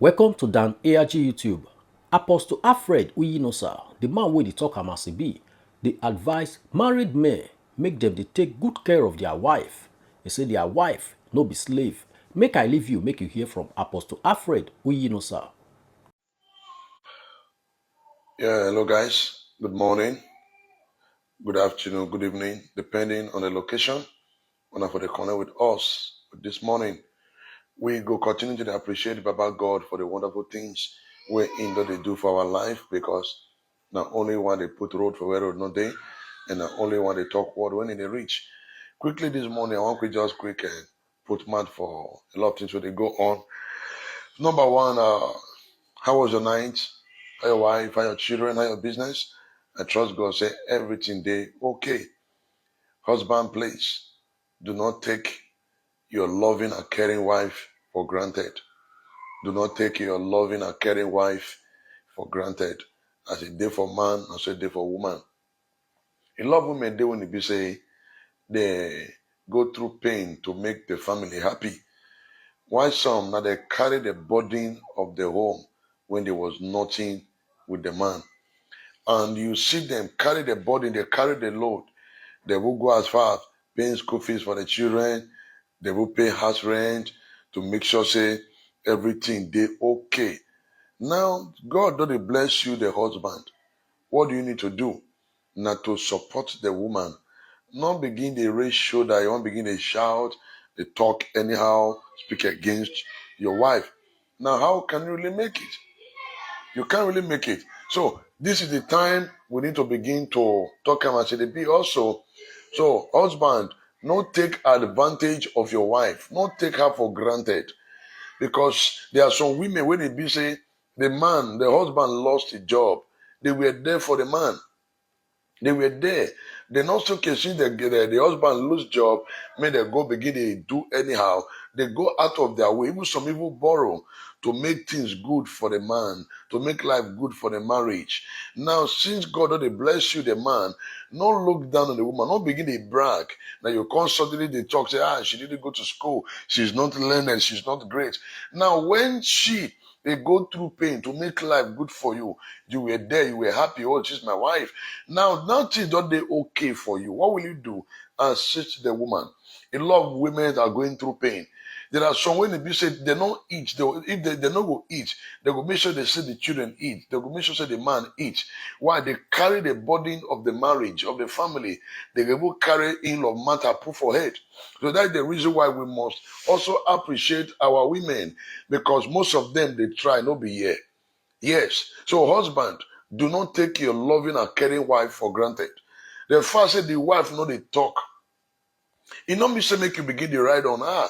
Welcome to Dan ARG YouTube. Apostle Alfred Uyinosa, the man wey dey talk am as e be, dey advise married men make dem dey take good care of their wife. He say their wife no be slave. Make I leave you, make you hear from Apostle Alfred Uyinosa. Yeah, hello guys. Good morning, good afternoon, good evening, depending on the location. When for the connect with us this morning, we go continue to appreciate Baba God for the wonderful things we in that they do for our life, because not only one they put road for where road no day, and not only one they talk word when they reach. Quickly this morning, I want to just quick put mad for a lot of things where they go on. Number one, how was your night? How your wife, how your children, how your business? I trust God say everything they okay. Husband, please do not take your loving and caring wife for granted. Do not take your loving and caring wife for granted. As a day for man, as a day for woman. A lot of women they when they be say they go through pain to make the family happy. Why some now they carry the burden of the home when there was nothing with the man. And you see them carry the burden, they carry the load. They will go as far as paying school fees for the children. They will pay house rent to make sure say everything they okay. Now, God don't bless you, the husband. What do you need to do? Not to support the woman. Not begin to raise shoulder. You won't begin to shout, they talk anyhow, speak against your wife. Now, how can you really make it? You can't really make it. So this is the time we need to begin to talk about CDP also. So husband, not take advantage of your wife. Not take her for granted. Because there are some women when they be say the husband lost his job. They were there for the man. They were there. They not so can see the husband lose job, may they go begin to do anyhow. They go out of their way. Even some people borrow to make things good for the man, to make life good for the marriage. Now, since God already bless you, the man, not look down on the woman, not begin to brag. Now you come suddenly they talk, say, she didn't go to school, she's not learning, she's not great. Now, when they go through pain to make life good for you. You were there, you were happy. Oh, she's my wife. Now things don't they okay for you. What will you do? Assist the woman. A lot of women are going through pain. There are some when they say they don't eat. If they not go eat, they go make sure they say the children eat. They go make sure say the man eat. Why? They carry the burden of the marriage, of the family. They will carry in of matter put for head. So that's the reason why we must also appreciate our women, because most of them they try not be here. Yes. So husband, do not take your loving and caring wife for granted. The first said the wife know they talk. It not me say make you begin to ride on her.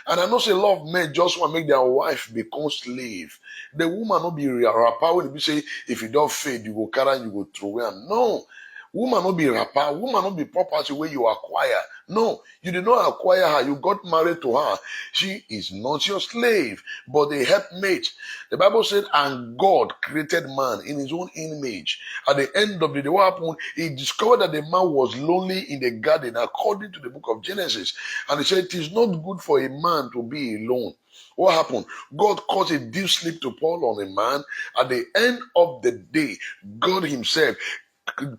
And I know say a lot of men just want to make their wife become slave. The woman not be rapper when be say if you don't fade, you go carry and you go throw away. No. Woman not be rapper, woman not be property where you acquire. No, you did not acquire her, you got married to her. She is not your slave, but a helpmate. The Bible said, and God created man in his own image. At the end of the day, what happened? He discovered that the man was lonely in the garden, according to the book of Genesis. And he said, it is not good for a man to be alone. What happened? God caused a deep sleep to fall on a man. At the end of the day, God himself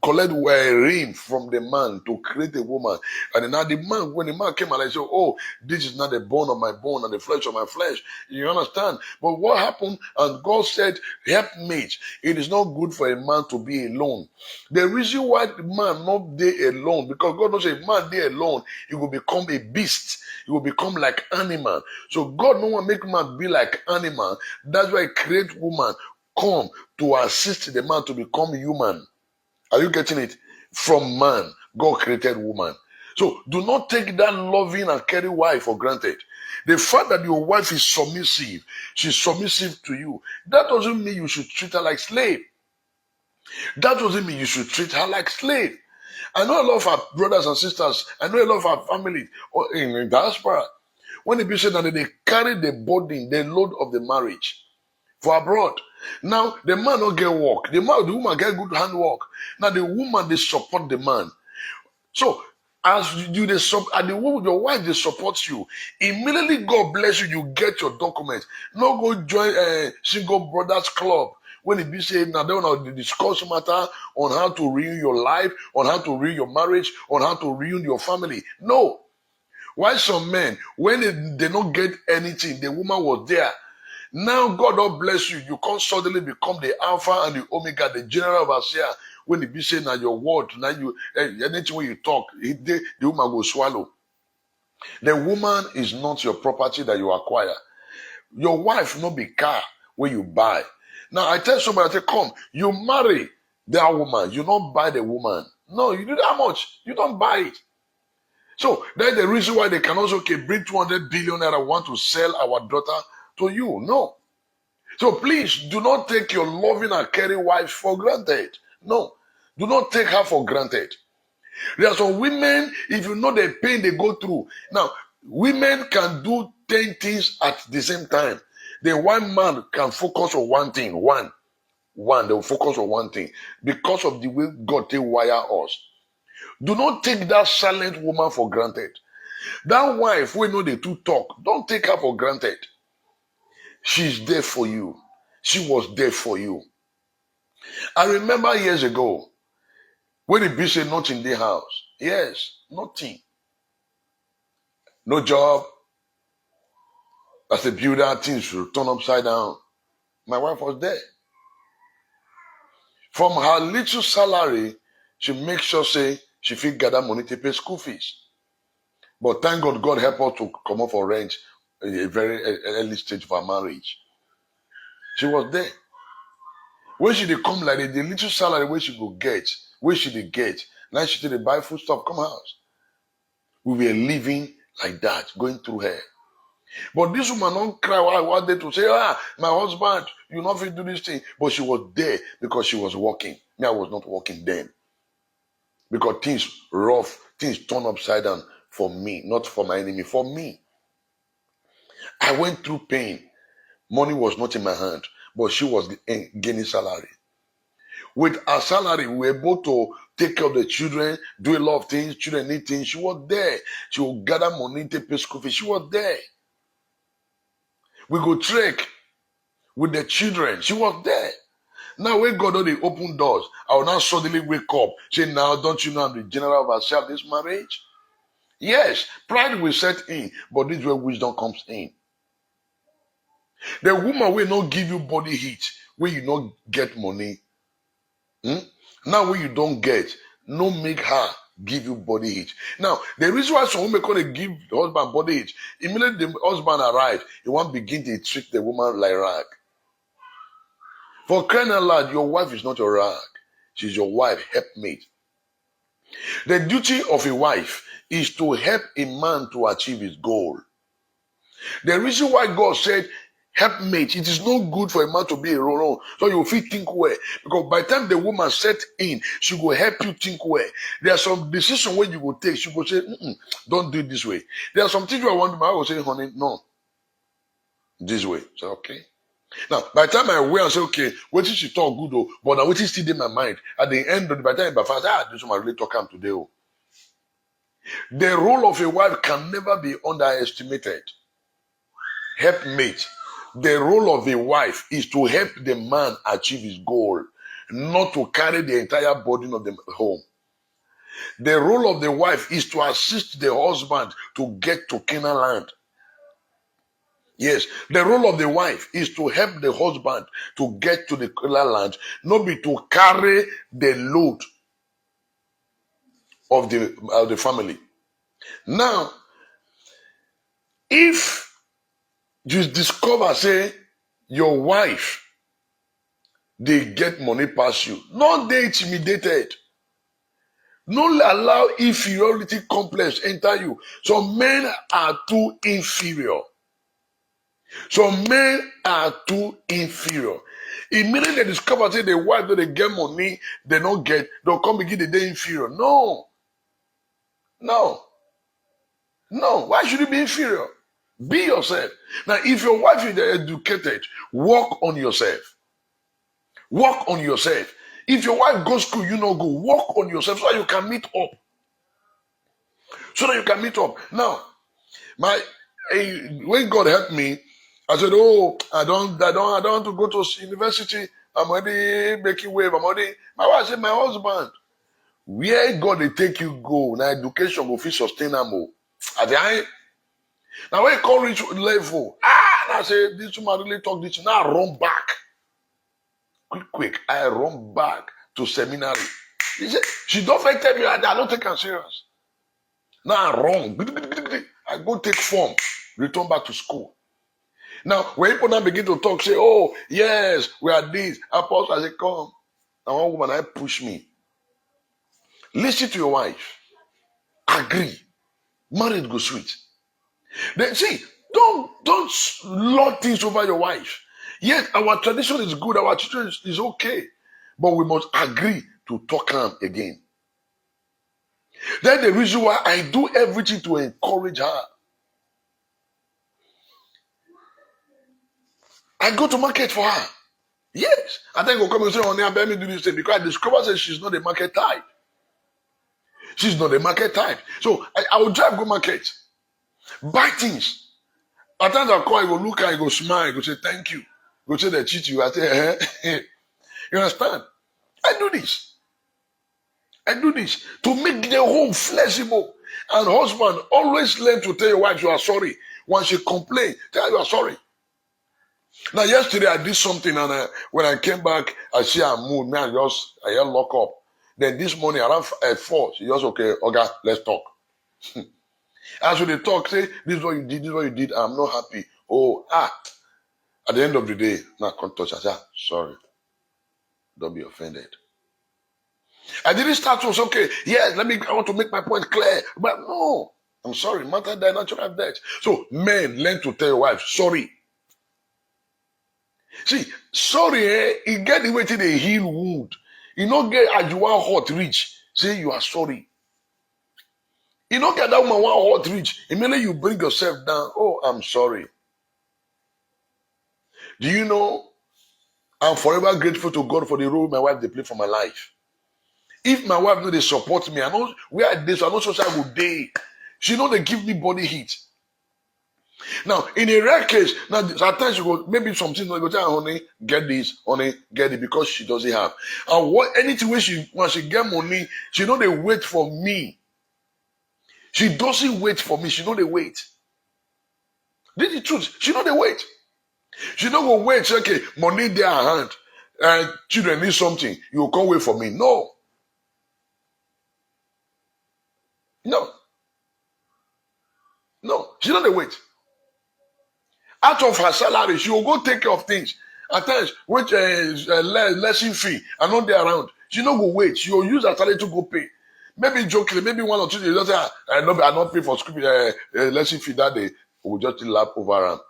collect rain from the man to create a woman. And then now the man, when the man came and I said, oh, this is not the bone of my bone and the flesh of my flesh. You understand? But what happened? And God said, helpmate, it is not good for a man to be alone. The reason why the man not there alone, because God knows if man there alone, he will become a beast. He will become like animal. So God no want make man be like animal. That's why he create woman come to assist the man to become human. Are you getting it? From man, God created woman. So do not take that loving and caring wife for granted. The fact that your wife is submissive, she's submissive to you, that doesn't mean you should treat her like slave. That doesn't mean you should treat her like slave. I know a lot of our brothers and sisters, I know a lot of our families in diaspora, when the people say that they carry the burden, the load of the marriage for abroad. Now the man don't get work. The woman get good handwork. Now the woman they support the man. So As you and the woman, your wife, they support you. Immediately, God bless you. You get your documents. No go join a single brothers club when it be saying now they want to discuss matter on how to ruin your life, on how to ruin your marriage, on how to ruin your family. No. Why some men when they don't get anything, the woman was there. Now God don't bless you. You can't suddenly become the Alpha and the Omega, the general overseer. When it be saying now your word, now you anything when you talk, the woman will swallow. The woman is not your property that you acquire. Your wife not be car where you buy. Now I tell somebody, I say, come, you marry that woman, you don't buy the woman. No, you do that much, you don't buy it. So that's the reason why they can also bring 200 billion naira want to sell our daughter to you. No. So please do not take your loving and caring wife for granted. No. Do not take her for granted. There are some women, if you know the pain they go through. Now, women can do 10 things at the same time. Then one man can focus on one thing. They will focus on one thing. Because of the way God take wire us. Do not take that silent woman for granted. That wife, we know the two talk. Don't take her for granted. She's there for you. She was there for you. I remember years ago, when the bitch said nothing in the house. Yes, nothing. No job. As a builder, things will turn upside down. My wife was there. From her little salary, she makes sure say she fit gather money to pay school fees. But thank God, God helped her to come up for rent in a very early stage of her marriage. She was there. When she dey come like that, the little salary where she go get, where she dey get, now she dey buy food stuff, come house. We were living like that, going through her. But this woman don't cry one day to say, my husband, you not fit do this thing. But she was there because she was working. Me, I was not working then. Because things rough, things turn upside down for me, not for my enemy, for me. I went through pain. Money was not in my hand, but she was gaining salary. With her salary, we were able to take care of the children, do a lot of things. Children need things. She was there. She would gather money to pay school fees. She was there. We go trek with the children. She was there. Now when God only open doors, I will now suddenly wake up. Say, now don't you know I'm the general overseer of this marriage? Yes, pride will set in, but this is where wisdom comes in. The woman will not give you body heat when you not get money. Now when you don't get, no make her give you body heat. Now, the reason why some women gonna give the husband body heat, immediately the husband arrive, he won't begin to treat the woman like rag. For crying out loud, your wife is not your rag. She's your wife, helpmate. The duty of a wife is to help a man to achieve his goal. The reason why God said, helpmate, it is not good for a man to be a role. So you feel think well. Because by the time the woman set in, she will help you think well. There are some decisions where you will take. She will say, don't do it this way. There are some things I want to do. I will say, honey, no. This way. So, okay. Now, by the time I wear and say, okay, what did she talk good though? But now what is still in my mind? At the end of the by the time I fast, this one I really talk am today. Oh. The role of a wife can never be underestimated. Helpmate. The role of a wife is to help the man achieve his goal, not to carry the entire burden of the home. The role of the wife is to assist the husband to get to Canaan land. Yes, the role of the wife is to help the husband to get to the Canaan land, not be to carry the load of the family. Now, if you discover, say, your wife, they get money past you, not they intimidated. Don't allow inferiority complex enter you. Some men are too inferior. Some men are too inferior. Immediately they discover say the wife that they get money, they don't get, they'll come begin the day inferior. No. No. No. Why should you be inferior? Be yourself. Now, if your wife is educated, work on yourself. Work on yourself. If your wife goes to school, you know, go work on yourself so you can meet up. so that you can meet up. Now, when God helped me, I said, "Oh, I don't want to go to university. I'm already making wave. I'm already." My wife said, "My husband, where God they take you go? Now education will feel sustainable." At the end, now when you come reach level, and I say, "This woman really talk this." Now I run back, quick. I run back to seminary. He said, "She don't fit tell me I don't take her serious." Now I run. I go take form, return back to school. Now, when people now begin to talk, say, "Oh, yes, we are this." Apostle, I say, "Come." And one woman, I push me. Listen to your wife. Agree. Marriage go sweet. Then see, don't lord things over your wife. Yes, our tradition is good, our tradition is okay. But we must agree to talk calm again. Then the reason why I do everything to encourage her. I go to market for her. Yes. I think we'll come and say, "Honey, I better me do this thing," because I discovered that she's not a market type. She's not a market type. So I will drive go market, buy things. At times I call, I go look at, I go smile, I go say thank you. Go say they cheat you. I say, you understand? I do this. I do this to make the home flexible. And husband, always learn to tell your wife you are sorry. When she complain, tell her you are sorry. Now, yesterday I did something, and when I came back, I see her mood. Man, I just lock up. Then this morning around 4, she just, "Okay, okay, let's talk." As we talk, say, "This is what you did, this is what you did. I'm not happy." Oh, at the end of the day, now I can't touch. I say, "Sorry, don't be offended." I didn't start to say, "Okay, yes, I want to make my point clear." But no, I'm sorry, matter die, natural death. So men, learn to tell your wife, sorry. See, sorry, it get the way to the heal wound. You don't get as you want hot reach, say you are sorry. You don't get that woman want hot reach, immediately you bring yourself down. "Oh, I'm sorry." Do you know I'm forever grateful to God for the role my wife they play for my life. If my wife know they support me, I know where I dey, so I know social go day. She know they give me body heat. Now, in a rare case, now sometimes you go, maybe something you go tell her, "Honey, get this, honey, get it," because she doesn't have. And what anything when she get money, she know they wait for me. She doesn't wait for me, she know they wait. This is the truth. She know they wait. She don't go wait, say, "Okay, money in their hand, and children need something. You can't wait for me." No, no, no. She don't wait. Out of her salary, she will go take care of things. At times, which is lesson fee, and not there around. She no go wait. She will use her salary to go pay. Maybe jokingly, maybe 1 or 2 days. Just say, I not pay for school lesson fee that day." We will just lap over her.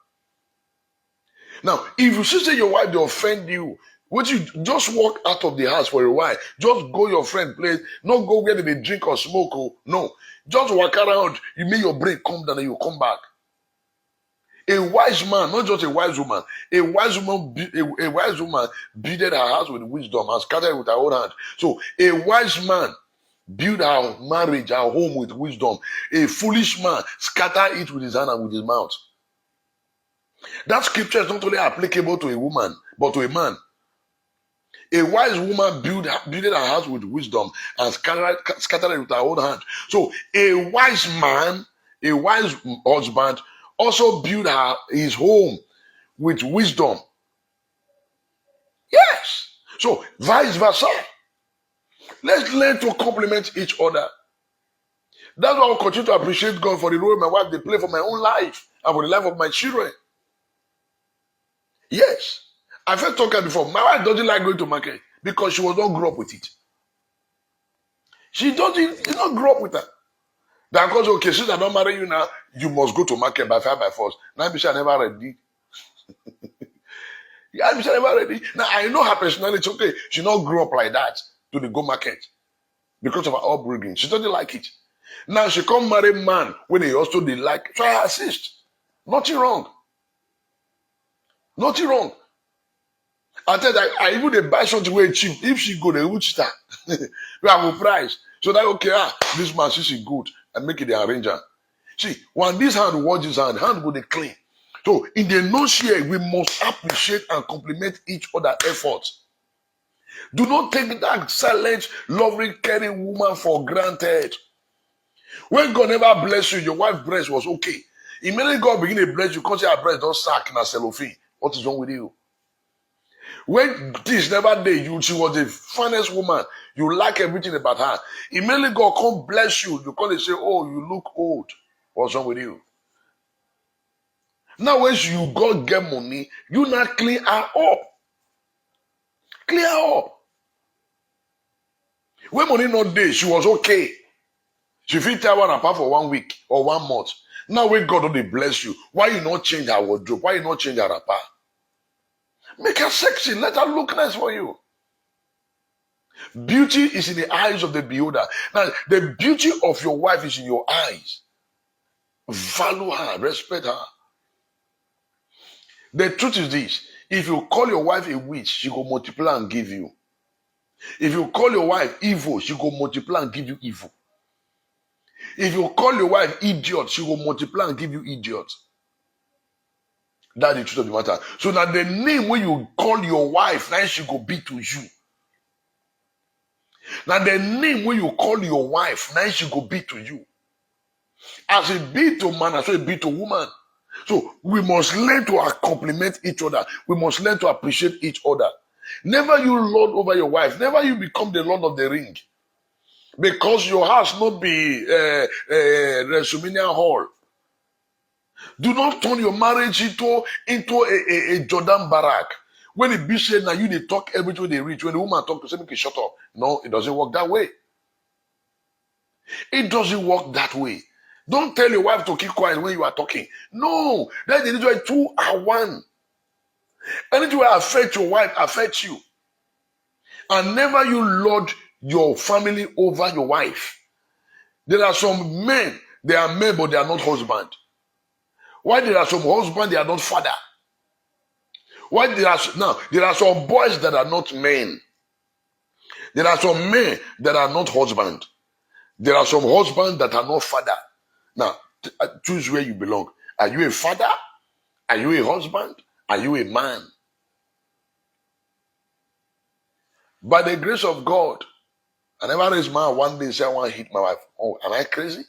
Now, if you see say your wife they offend you, would you just walk out of the house for a while? Just go your friend place, not go where they drink or smoke. Oh, no, just walk around. You make your brain come down and you come back. A wise man, not just a wise woman, a wise woman builded her house with wisdom and scattered it with her own hand. So a wise man build her marriage, her home with wisdom. A foolish man scatter it with his hand and with his mouth. That scripture is not only applicable to a woman, but to a man. A wise woman builded her house with wisdom and scattered it with her own hand. So a wise man, a wise husband, also build his home with wisdom. Yes. So vice versa. Let's learn to complement each other. That's why I will continue to appreciate God for the role my wife they play for my own life and for the life of my children. Yes. I've heard talking before. My wife doesn't like going to market because she was not grow up with it. She not grow up with that. That because, okay, since I don't marry you now, you must go to market by fire by force. Now I never ready. Yeah, I never ready. Now I know her personality. Okay, she not grow up like that to the go market because of her upbringing. She doesn't like it. Now she come marry man when they also they like. Try to assist. Nothing wrong. Nothing wrong. I tell you, I even they buy something way cheap. If she go, they will cheat her. We have a price. So that okay, this man she good. and make it the arranger. See, when this hand wash this hand go dey clean. So in the no share, we must appreciate and compliment each other efforts. Do not take that silent, loving, caring woman for granted. When God never bless you, your wife's breast was okay. Immediately God begin to bless you, because your breast don't sack na cellophane. What is wrong with you? When this never did, she was the finest woman. You like everything about her. Immediately God come bless you. You call it say, oh, you look old. What's wrong with you? Now when you God get money, you not clean her up. Clear her up. When money not there, she was okay. She fit tell one apart for 1 week or 1 month. Now when God only bless you, why you not change her wardrobe? Why you not change her wrapper? Make her sexy. Let her look nice for you. Beauty is in the eyes of the beholder. Now, the beauty of your wife is in your eyes. Value her, respect her. The truth is this: if you call your wife a witch, she will multiply and give you. If you call your wife evil, she will multiply and give you evil. If you call your wife idiot, she will multiply and give you idiot. That's the truth of the matter. So now the name when you call your wife, now she go be to you. Now the name when you call your wife, now she go be to you. As it be to man, as it be to woman. So we must learn to compliment each other. We must learn to appreciate each other. Never you lord over your wife. Never you become the lord of the ring. Because your house not be WrestleMania hall. Do not turn your marriage into a Jordan barrack. When it be said now you they talk everything they reach. When the woman talk to say make it shut up. No, it doesn't work that way. It doesn't work that way. Don't tell your wife to keep quiet when you are talking. No, that's the reason why 2 are 1. Anything will affect your wife, affect you. And never you lord your family over your wife. There are some men, they are men, but they are not husband. Why there are some husband, they are not father? Why there are some boys that are not men. There are some men that are not husband. There are some husbands that are not father. Now, choose where you belong. Are you a father? Are you a husband? Are you a man? By the grace of God, I never raised my hand one day and say I want to hit my wife. Oh, am I crazy?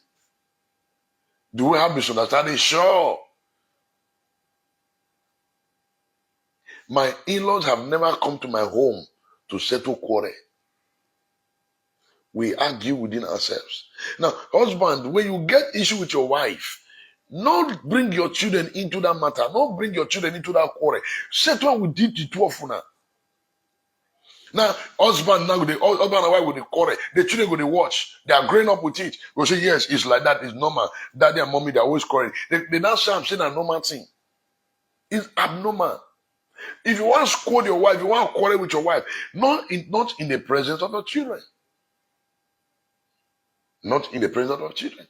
Do we have misunderstanding? Sure. My in-laws have never come to my home to settle quarrel. We argue within ourselves. Now, husband, when you get issue with your wife, not bring your children into that matter. Not bring your children into that quarrel. Settle with it the two of you now. Now, husband and wife with the quarrel. The children go to watch. They are growing up with it. Go say, yes, it's like that. It's normal. Daddy and mommy, they're always quarreling. They now say I'm saying a normal thing. It's abnormal. If you want to scold your wife, you want to quarrel with your wife, not in the presence of your children. Not in the presence of children.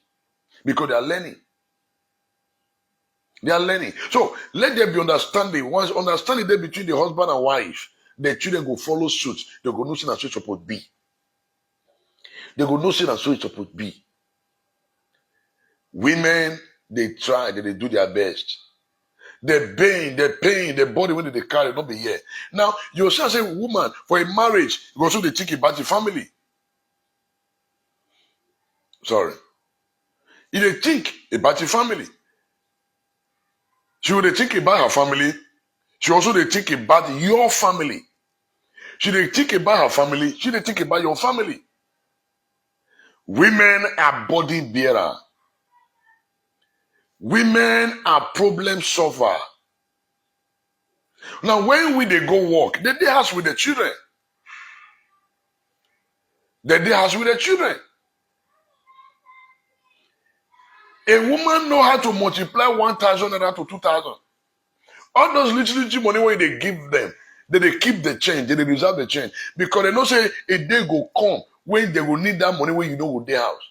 Because they are learning. They are learning. So let there be understanding. Once understanding there between the husband and wife, the children go follow suit. They go know sin and so it's supposed to be. They go know sin and so it's supposed to be. Women, they try, they do their best. The pain, the body when they carry, not be here. Now, you shall say, woman, for a marriage, you also they think about the family. Sorry. If they think about the family, she will think about her family. She also they think about your family. She they think about her family. She they think about your family. Women are body bearer. Women are problem solver. Now, when they go work, they house with the children. They house with the children. A woman know how to multiply 1,000 naira to 2,000. All those little money when they give them, they keep the change, they reserve the change. Because they know say a day go come when they will need that money when you know with their house.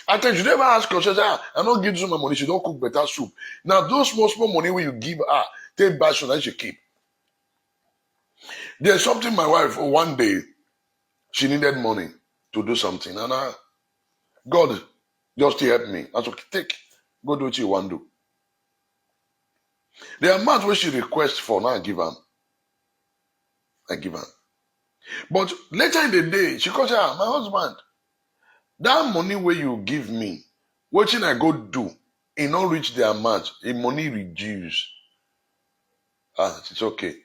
I think you never ask yourself, I don't give you my money, she don't cook better soup. Now those small money when you give her, take back so that she keep. There's something my wife, one day, she needed money to do something. And God Just to help me. I said, okay, take. Go do what you want to do. The amount which she requests for, now I give her. I give her. But later in the day, she calls her, my husband, that money where you give me, what I go do, it not reach the amount, the money reduce. Ah, it's okay.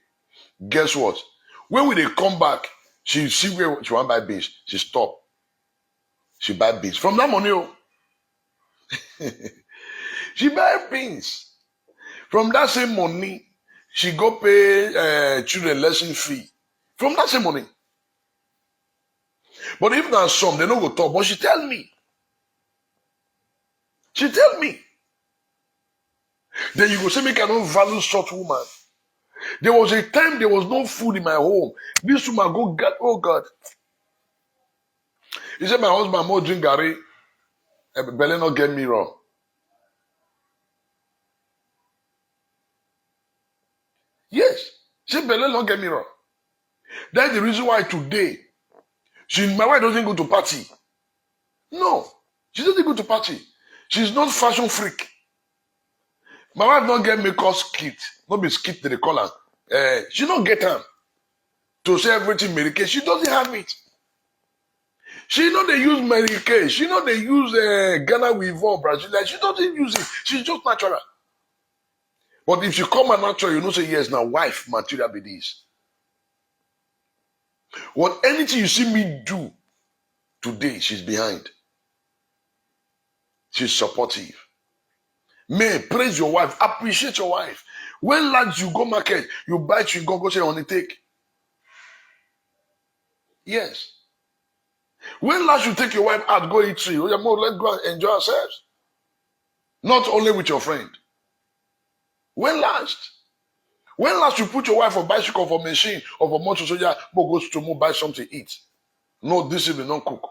Guess what? When we they come back, she see where she want buy beans. She stop. She buy beans. From that money, oh, she buy beans. From that same money, she go pay children lesson fee. From that same money. But if not some, they don't go talk. But she tell me. She tell me. Then you go say, make I don't value such woman. There was a time there was no food in my home. This woman go, God, oh God. He said, my husband more drink Gary. Belle not get me wrong. Yes. She said, Belle not get me wrong. That's the reason why today, my wife doesn't go to party. No. She doesn't go to party. She's not fashion freak. My wife don't get makeup skit. Not be skit to the color. She don't get them to say everything Mary Kay. She doesn't have it. She know they use Mary Kay. She know they use Ghana Weave Brazilian. She doesn't use it. She's just natural. But if she come and natural, you know say yes, now wife material be this. What anything you see me do today, she's behind. She's supportive. May praise your wife, appreciate your wife. When lads you go market, you buy chewing gum, go say honey take. Yes. When last you take your wife out, go eat tree, let's go and enjoy ourselves. Not only with your friend. When last? When last you put your wife for bicycle, for machine, or for motor soldier, go to move, buy something to eat. No, this evening not cook.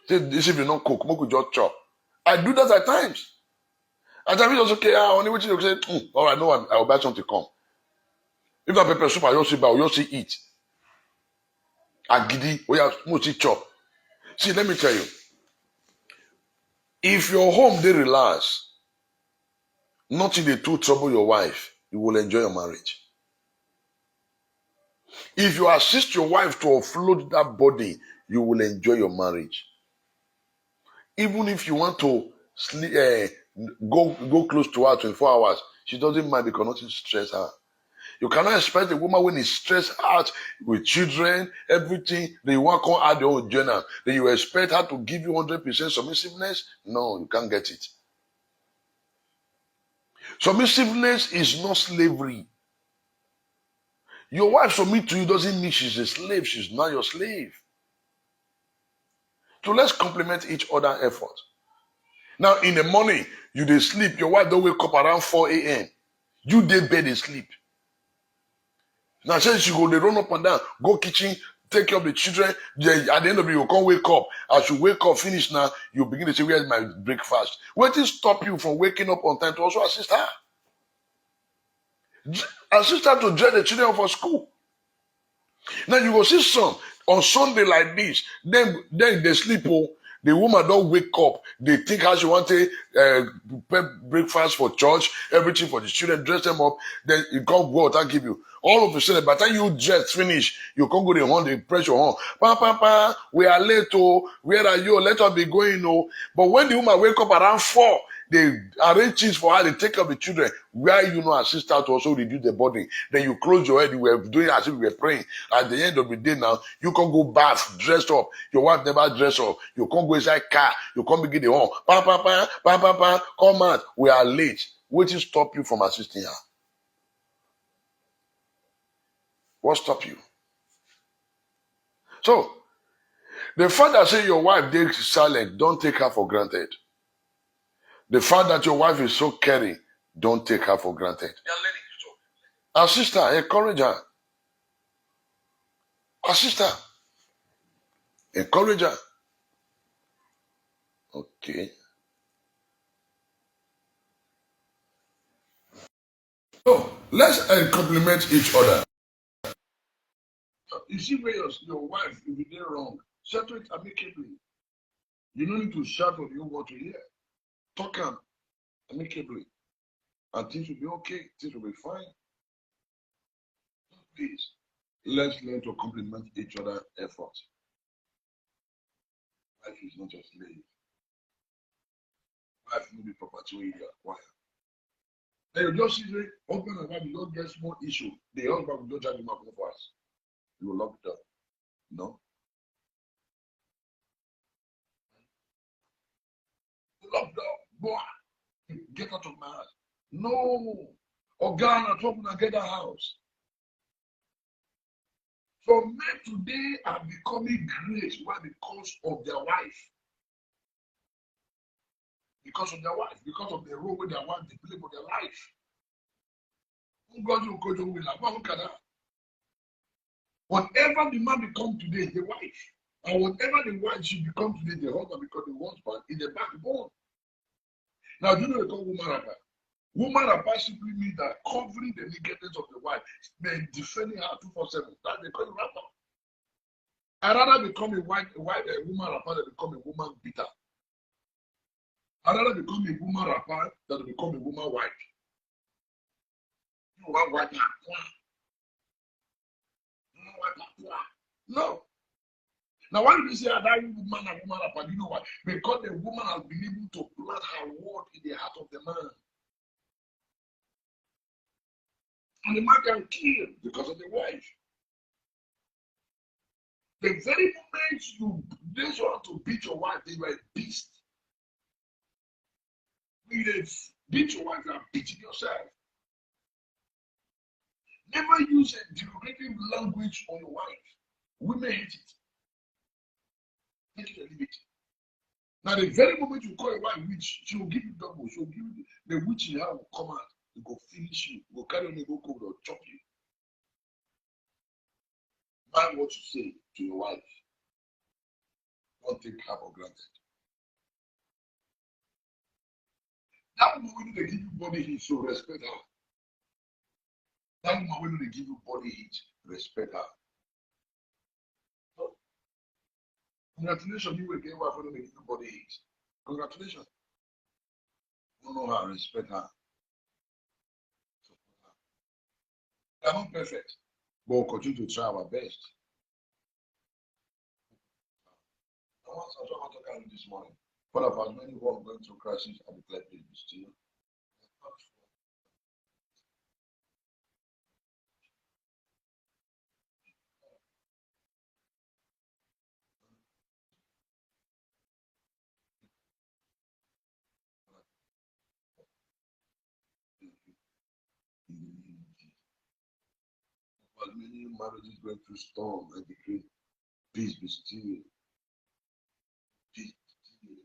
Say this evening not cook, we just chop. I do that at times. At times it's okay, only wait till you say, all right, no one, I will buy something to come. If that pepper soup, I just see buy, I just see eat. Agidi, we have mostly chop. See, let me tell you. If your home they relax, nothing they too trouble your wife, you will enjoy your marriage. If you assist your wife to offload that body, you will enjoy your marriage. Even if you want to sleep, go close to her 24 hours, she doesn't mind because nothing stress her. You cannot expect a woman when is stressed out with children, everything, then you want to add your own journal. Then you expect her to give you 100% submissiveness? No, you can't get it. Submissiveness is not slavery. Your wife submit to you doesn't mean she's a slave. She's not your slave. So let's complement each other effort. Now in the morning, you dey sleep. Your wife don't wake up around 4 a.m. You dey bed dey sleep. Now since you go, they run up and down, go kitchen, take care of the children. Then at the end of it, you can't wake up. As you wake up, finish now, you begin to say, where's my breakfast? What will stop you from waking up on time to also assist her? Assist her to dress the children for school. Now you go see some on Sunday like this, then they sleep. Oh, the woman don't wake up. They think how she want to prepare breakfast for church, everything for the children, dress them up. Then you can't go out and give you. All of a sudden, by the time you dress, finish, you can't go to the home, they press your home. Pa, we are late, oh, where are you? Let us be going, oh. But when the woman wake up around 4, they arrange things for her, they take care of the children. Where you know assist her to also reduce the body. Then you close your head, you were doing as if you were praying. At the end of the day now, you can go bath, dress up. Your wife never dress up. You can't go inside car. You can't begin the home. Pa, come out. We are late. What will stop you from assisting her? What stop you? So, the fact that say your wife is silent, don't take her for granted. The fact that your wife is so caring, don't take her for granted. Assist her, encourage her. Assist her. Encourage her. Okay. So, let's compliment each other. You see where your wife, if you did wrong, settle it amicably. You don't need to shout for the whole world to hear. Talk amicably, and things will be okay. Things will be fine. Please, let's learn to compliment each other's effort. Life is not just slave. Life will be property where you acquire. Then you just see the husband and wife, you don't get small issue. The husband will not charge him up for us. You will lock it up. No. Lock down. Boy, get out of my house. No. Or Ghana, talk and get a house. So men today are becoming great. Why? Because of their wife. Because of their wife. Because of the role where their wife they play for their life. Look at that. Whatever the man become today, the wife. And whatever the wife should become today, the husband because the husband is the backbone. Now, do you know they call woman rapper? Woman rapper simply means that covering the nakedness of the wife, then defending her 247. That they call it rapper. I'd rather become a woman rapper than become a woman beater. I'd rather become a woman rapper than become a woman wife. You want wife? No. Now, why do you say that woman and woman rapper? You know why? Because the woman has been able to plant her word in the heart of the man. And the man can kill because of the wife. The very moment you just want to beat your wife, you are a beast. You beat your wife, you are beating yourself. Never use a derogatory language on your wife. Women hate it. Take it and leave it. Now, the very moment you call a wife witch, she will give you double. She will give you the witch in her will come out. It will finish you. It will carry on, it will go, it will chop you. Mind what you say to your wife. Don't take her for granted. That woman when they give you body heat, so respect her. That woman when they give you body heat, respect her. So, congratulations, you will get wife when they give you body heat. Congratulations. Don't know her, respect her. We are not perfect, but we'll continue to try our best. I want to talk about this morning. One of us, many who are going through crisis, I declare peace be still. In the name of Jesus. While many marriages going through storm, I decree peace be still. Peace be still.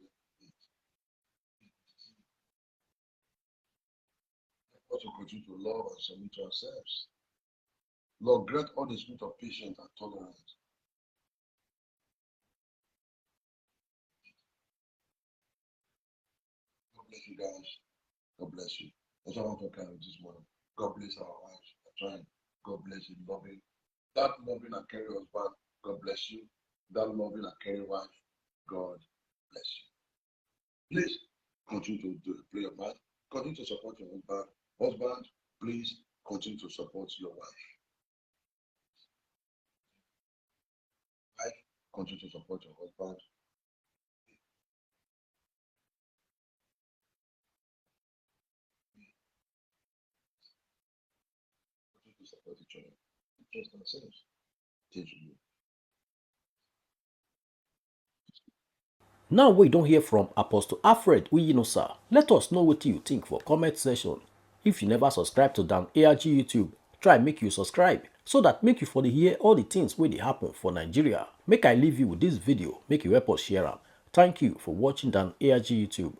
Let us continue to love and submit to ourselves. Lord, grant all the spirit of patience and tolerance. God bless you guys. God bless you. That's what I want to carry this morning. God bless our wives. Trying. God bless you. Loving. That loving and caring husband. God bless you. That loving and caring wife. God bless you. Please continue to play your part. Continue to support your husband. Husband, please continue to support your wife. Wife, continue to support your husband. Continue to support each other. Just ourselves. Teach you. Now we don't hear from Apostle Alfred Uyinosa. Let us know what you think for comment section. If you never subscribe to Dan ARG YouTube, try make you subscribe so that make you for the hear all the things wey dey happen for Nigeria. Make I leave you with this video, make you help us share am. Thank you for watching Dan ARG YouTube.